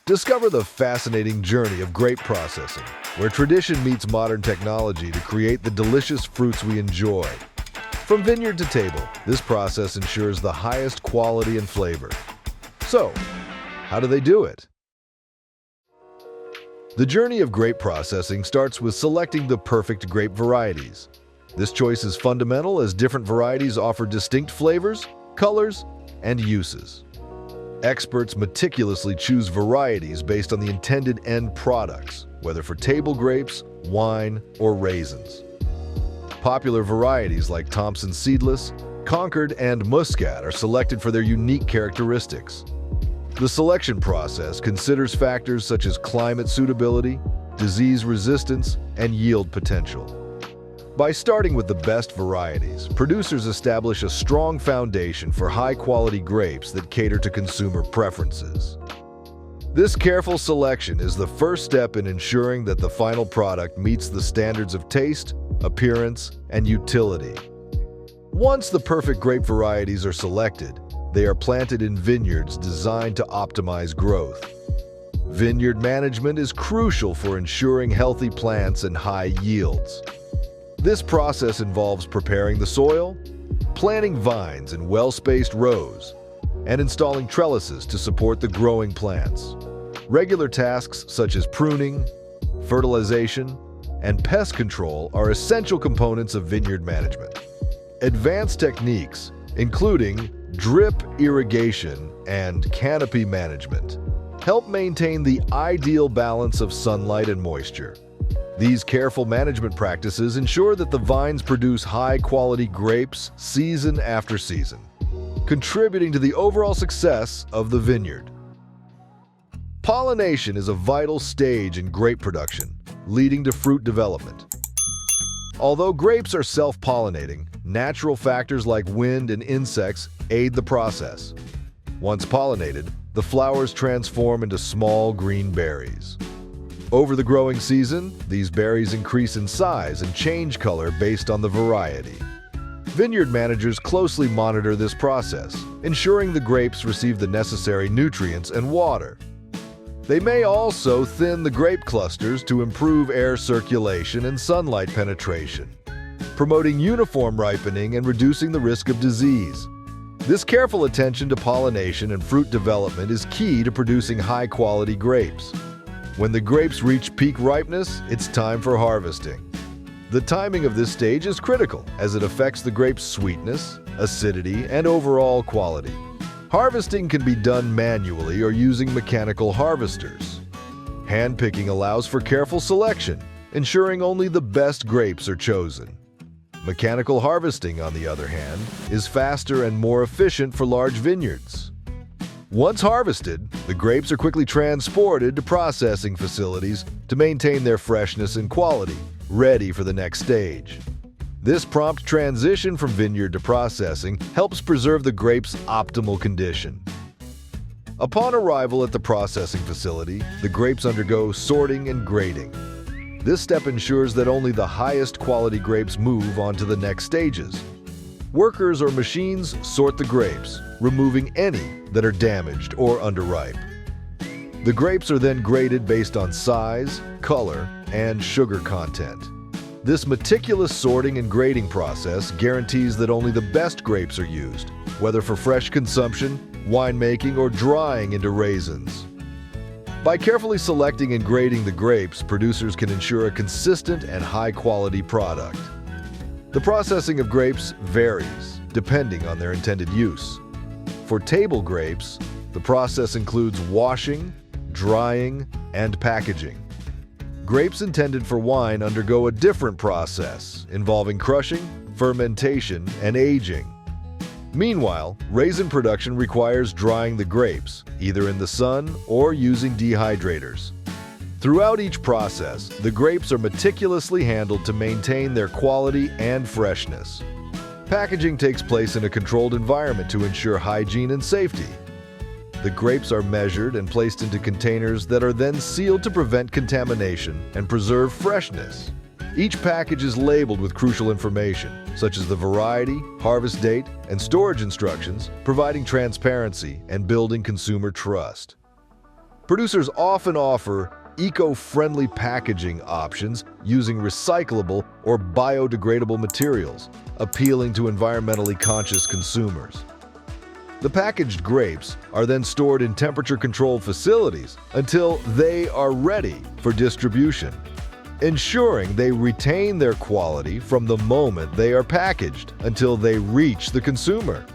Discover the fascinating journey of grape processing, where tradition meets modern technology to create the delicious fruits we enjoy. From vineyard to table, this process ensures the highest quality and flavor. So, how do they do it? The journey of grape processing starts with selecting the perfect grape varieties. This choice is fundamental as different varieties offer distinct flavors, colors, and uses. Experts meticulously choose varieties based on the intended end products, whether for table grapes, wine, or raisins. Popular varieties like Thompson Seedless, Concord, and Muscat are selected for their unique characteristics. The selection process considers factors such as climate suitability, disease resistance, and yield potential. By starting with the best varieties, producers establish a strong foundation for high-quality grapes that cater to consumer preferences. This careful selection is the first step in ensuring that the final product meets the standards of taste, appearance, and utility. Once the perfect grape varieties are selected, they are planted in vineyards designed to optimize growth. Vineyard management is crucial for ensuring healthy plants and high yields. This process involves preparing the soil, planting vines in well-spaced rows, and installing trellises to support the growing plants. Regular tasks such as pruning, fertilization, and pest control are essential components of vineyard management. Advanced techniques, including drip irrigation and canopy management, help maintain the ideal balance of sunlight and moisture. These careful management practices ensure that the vines produce high-quality grapes season after season, contributing to the overall success of the vineyard. Pollination is a vital stage in grape production, leading to fruit development. Although grapes are self-pollinating, natural factors like wind and insects aid the process. Once pollinated, the flowers transform into small green berries. Over the growing season, these berries increase in size and change color based on the variety. Vineyard managers closely monitor this process, ensuring the grapes receive the necessary nutrients and water. They may also thin the grape clusters to improve air circulation and sunlight penetration, promoting uniform ripening and reducing the risk of disease. This careful attention to pollination and fruit development is key to producing high-quality grapes. When the grapes reach peak ripeness, it's time for harvesting. The timing of this stage is critical as it affects the grape's sweetness, acidity, and overall quality. Harvesting can be done manually or using mechanical harvesters. Hand-picking allows for careful selection, ensuring only the best grapes are chosen. Mechanical harvesting, on the other hand, is faster and more efficient for large vineyards. Once harvested, the grapes are quickly transported to processing facilities to maintain their freshness and quality, ready for the next stage. This prompt transition from vineyard to processing helps preserve the grape's optimal condition. Upon arrival at the processing facility, the grapes undergo sorting and grading. This step ensures that only the highest quality grapes move on to the next stages. Workers or machines sort the grapes, removing any that are damaged or underripe. The grapes are then graded based on size, color, and sugar content. This meticulous sorting and grading process guarantees that only the best grapes are used, whether for fresh consumption, winemaking, or drying into raisins. By carefully selecting and grading the grapes, producers can ensure a consistent and high-quality product. The processing of grapes varies, depending on their intended use. For table grapes, the process includes washing, drying, and packaging. Grapes intended for wine undergo a different process, involving crushing, fermentation, and aging. Meanwhile, raisin production requires drying the grapes, either in the sun or using dehydrators. Throughout each process, the grapes are meticulously handled to maintain their quality and freshness. Packaging takes place in a controlled environment to ensure hygiene and safety. The grapes are measured and placed into containers that are then sealed to prevent contamination and preserve freshness. Each package is labeled with crucial information, such as the variety, harvest date, and storage instructions, providing transparency and building consumer trust. Producers often offer eco-friendly packaging options using recyclable or biodegradable materials, appealing to environmentally conscious consumers. The packaged grapes are then stored in temperature-controlled facilities until they are ready for distribution, ensuring they retain their quality from the moment they are packaged until they reach the consumer.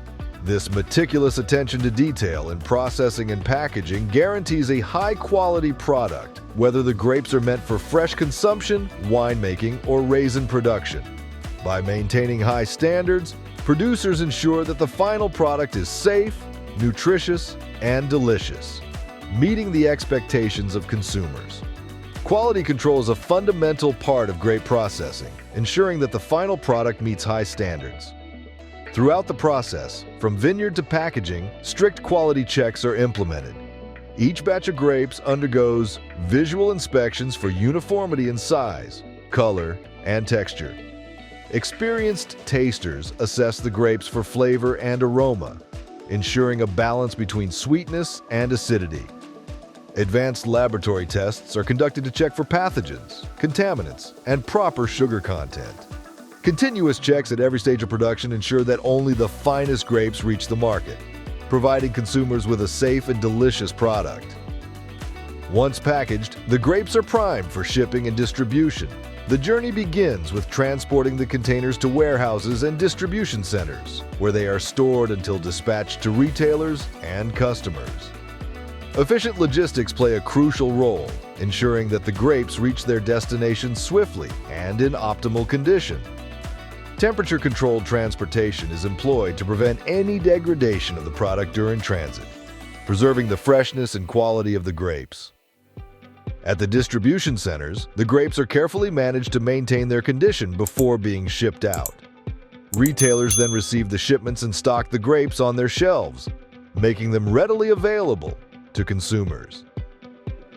This meticulous attention to detail in processing and packaging guarantees a high-quality product, whether the grapes are meant for fresh consumption, winemaking, or raisin production. By maintaining high standards, producers ensure that the final product is safe, nutritious, and delicious, meeting the expectations of consumers. Quality control is a fundamental part of grape processing, ensuring that the final product meets high standards. Throughout the process, from vineyard to packaging, strict quality checks are implemented. Each batch of grapes undergoes visual inspections for uniformity in size, color, and texture. Experienced tasters assess the grapes for flavor and aroma, ensuring a balance between sweetness and acidity. Advanced laboratory tests are conducted to check for pathogens, contaminants, and proper sugar content. Continuous checks at every stage of production ensure that only the finest grapes reach the market, providing consumers with a safe and delicious product. Once packaged, the grapes are primed for shipping and distribution. The journey begins with transporting the containers to warehouses and distribution centers, where they are stored until dispatched to retailers and customers. Efficient logistics play a crucial role, ensuring that the grapes reach their destination swiftly and in optimal condition. Temperature-controlled transportation is employed to prevent any degradation of the product during transit, preserving the freshness and quality of the grapes. At the distribution centers, the grapes are carefully managed to maintain their condition before being shipped out. Retailers then receive the shipments and stock the grapes on their shelves, making them readily available to consumers.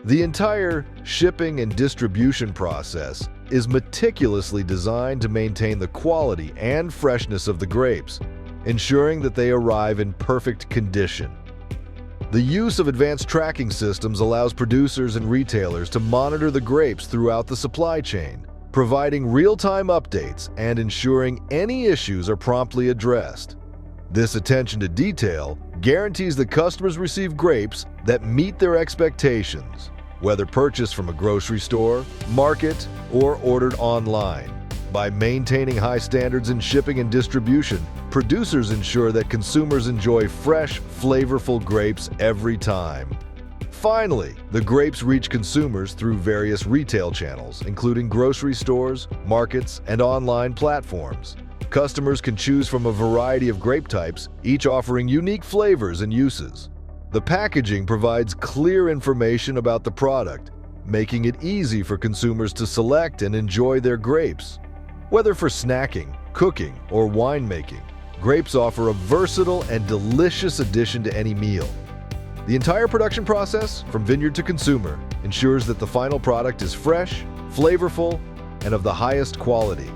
The entire shipping and distribution process is meticulously designed to maintain the quality and freshness of the grapes, ensuring that they arrive in perfect condition. The use of advanced tracking systems allows producers and retailers to monitor the grapes throughout the supply chain, providing real-time updates and ensuring any issues are promptly addressed. This attention to detail guarantees that customers receive grapes that meet their expectations, whether purchased from a grocery store, market, or ordered online. By maintaining high standards in shipping and distribution, producers ensure that consumers enjoy fresh, flavorful grapes every time. Finally, the grapes reach consumers through various retail channels, including grocery stores, markets, and online platforms. Customers can choose from a variety of grape types, each offering unique flavors and uses. The packaging provides clear information about the product, making it easy for consumers to select and enjoy their grapes. Whether for snacking, cooking, or winemaking, grapes offer a versatile and delicious addition to any meal. The entire production process, from vineyard to consumer, ensures that the final product is fresh, flavorful, and of the highest quality,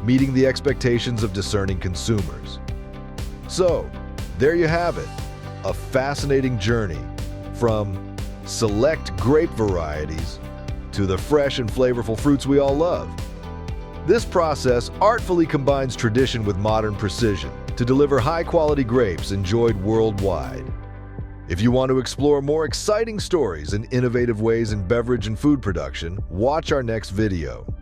meeting the expectations of discerning consumers. So, there you have it, a fascinating journey from select grape varieties to the fresh and flavorful fruits we all love. This process artfully combines tradition with modern precision to deliver high-quality grapes enjoyed worldwide. If you want to explore more exciting stories and innovative ways in beverage and food production, watch our next video.